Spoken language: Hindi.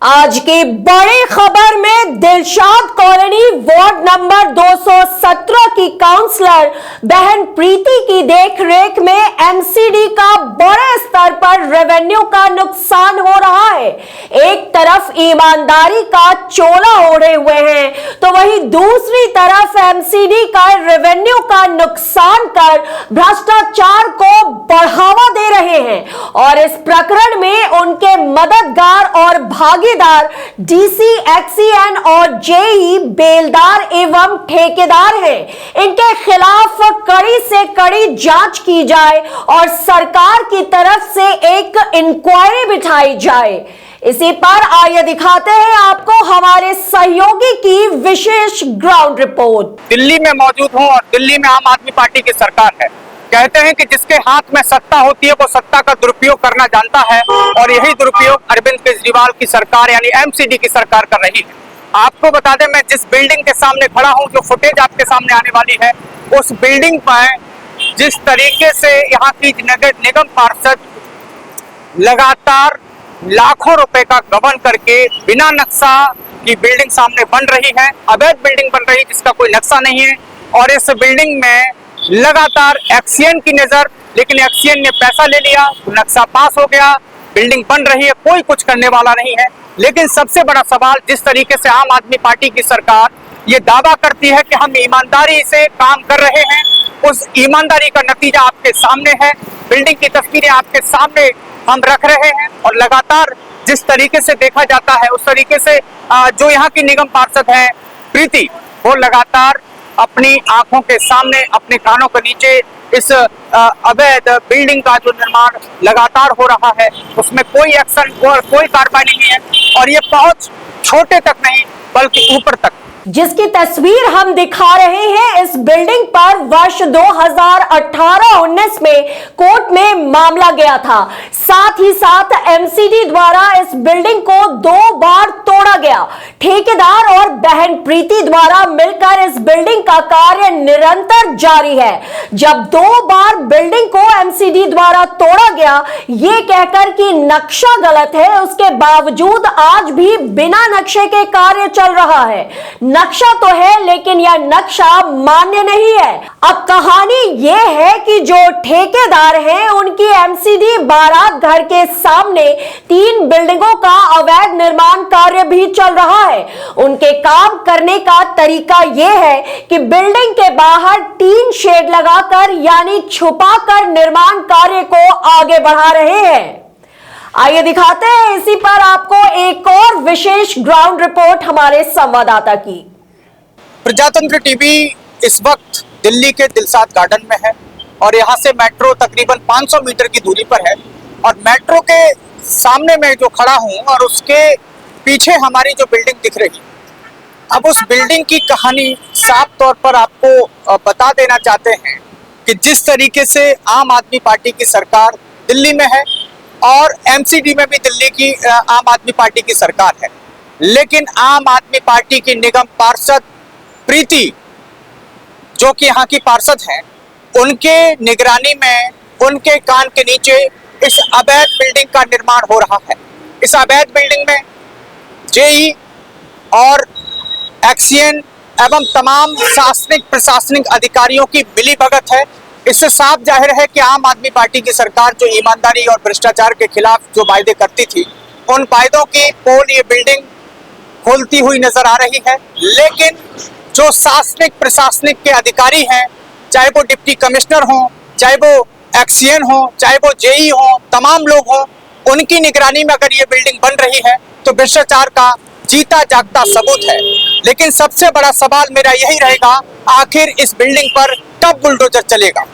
आज की बड़ी खबर में दिलशाद कॉलोनी वार्ड नंबर 217 की काउंसलर बहन प्रीति की देखरेख में एमसीडी का बड़े स्तर पर रेवेन्यू का नुकसान हो रहा है। एक तरफ ईमानदारी का चोला ओढ़े हुए हैं तो वहीं दूसरी तरफ एमसीडी का रेवेन्यू का नुकसान कर भ्रष्टाचार को बढ़ावा दे रहे हैं और इस प्रकरण में उनके मददगार और भागीदार डीसी, एक्सीएन और जेई बेलदार एवं ठेकेदार हैं। इनके खिलाफ कड़ी से कड़ी जांच की जाए और सरकार की तरफ से एक इंक्वायरी बिठाई जाए। इसी पर आइए दिखाते हैं आपको हमारे सहयोगी की विशेष ग्राउंड रिपोर्ट। दिल्ली में मौजूद हूं और दिल्ली में आम आदमी पार्टी की सरकार है। कहते हैं कि जिसके हाथ में सत्ता होती है वो सत्ता का दुरुपयोग करना जानता है और यही दुरुपयोग अरविंद केजरीवाल की सरकार यानी एमसीडी की सरकार कर रही है। आपको बता दें, मैं जिस बिल्डिंग के सामने खड़ा हूं, जो फुटेज आपके सामने आने वाली है, उस बिल्डिंग पर जिस तरीके से यहाँ की नगर निगम पार्षद लगातार लाखों रुपए का गबन करके बिना नक्शा की बिल्डिंग सामने बन रही है, अवैध बिल्डिंग बन रही है जिसका कोई नक्शा नहीं है। और इस बिल्डिंग में लगातार एक्सीएन की नजर, लेकिन एक्सीएन ने पैसा ले लिया, नक्शा पास हो गया, बिल्डिंग बन रही है, कोई कुछ करने वाला नहीं है। लेकिन सबसे बड़ा सवाल, जिस तरीके से आम आदमी पार्टी की सरकार ये दावा करती है कि हम ईमानदारी से काम कर रहे हैं, उस ईमानदारी का नतीजा आपके सामने है। बिल्डिंग की तस्वीरें आपके सामने हम रख रहे हैं और लगातार जिस तरीके से देखा जाता है उस तरीके से जो यहाँ की निगम पार्षद है प्रीति, वो लगातार अपनी आंखों के सामने, अपने कानों के नीचे इस अवैध बिल्डिंग का जो निर्माण लगातार हो रहा है उसमें कोई एक्शन और कोई कार्रवाई नहीं है और ये पहुंच छोटे तक नहीं बल्कि ऊपर तक। जिसकी तस्वीर हम दिखा रहे हैं, इस बिल्डिंग पर वर्ष 2018-19 में कोर्ट में मामला गया था। साथ ही साथ एमसीडी द्वारा इस बिल्डिंग को 2 बार तोड़ा गया। ठेकेदार और बहन प्रीति द्वारा मिलकर इस बिल्डिंग का कार्य निरंतर जारी है। जब 2 बार बिल्डिंग को एमसीडी द्वारा तोड़ा गया ये कहकर कि नक्शा गलत है, उसके बावजूद आज भी बिना नक्शे के कार्य चल रहा है। नक्शा तो है लेकिन यह नक्शा मान्य नहीं है। अब कहानी यह है कि जो ठेकेदार हैं उनकी एमसीडी बारात घर के सामने 3 बिल्डिंगों का अवैध निर्माण कार्य भी चल रहा है। उनके काम करने का तरीका यह है कि बिल्डिंग के बाहर टीन शेड लगाकर यानी छुपाकर निर्माण कार्य को आगे बढ़ा रहे हैं। आइए दिखाते हैं इसी पर आपको एक और विशेष ग्राउंड रिपोर्ट हमारे संवाददाता की। प्रजातंत्र टीवी इस वक्त दिल्ली के दिलशाद गार्डन में है और यहाँ से मेट्रो तकरीबन 500 मीटर की दूरी पर है और मेट्रो के सामने मैं जो खड़ा हूँ और उसके पीछे हमारी जो बिल्डिंग दिख रही है, अब उस बिल्डिंग की कहानी साफ तौर पर आपको बता देना चाहते हैं कि जिस तरीके से आम आदमी पार्टी की सरकार दिल्ली में है और एमसीडी में भी दिल्ली की आम आदमी पार्टी की सरकार है, लेकिन आम आदमी पार्टी की निगम पार्षद प्रीति जो कि यहाँ की पार्षद हैं, उनके निगरानी में, उनके कान के नीचे इस अवैध बिल्डिंग का निर्माण हो रहा है। इस अवैध बिल्डिंग में जेई और एक्सीएन एवं तमाम शासनिक प्रशासनिक अधिकारियों की मिलीभगत है। इससे साफ जाहिर है कि आम आदमी पार्टी की सरकार जो ईमानदारी और भ्रष्टाचार के खिलाफ जो वायदे करती थी, उन वायदों की पोल ये बिल्डिंग खोलती हुई नजर आ रही है। लेकिन जो शासनिक प्रशासनिक के अधिकारी हैं, चाहे वो डिप्टी कमिश्नर हों, चाहे वो एक्सीएन हो, चाहे वो जेई हो, तमाम लोग हों, उनकी निगरानी में अगर ये बिल्डिंग बन रही है तो भ्रष्टाचार का जीता जागता सबूत है। लेकिन सबसे बड़ा सवाल मेरा यही रहेगा, आखिर इस बिल्डिंग पर कब बुलडोजर चलेगा।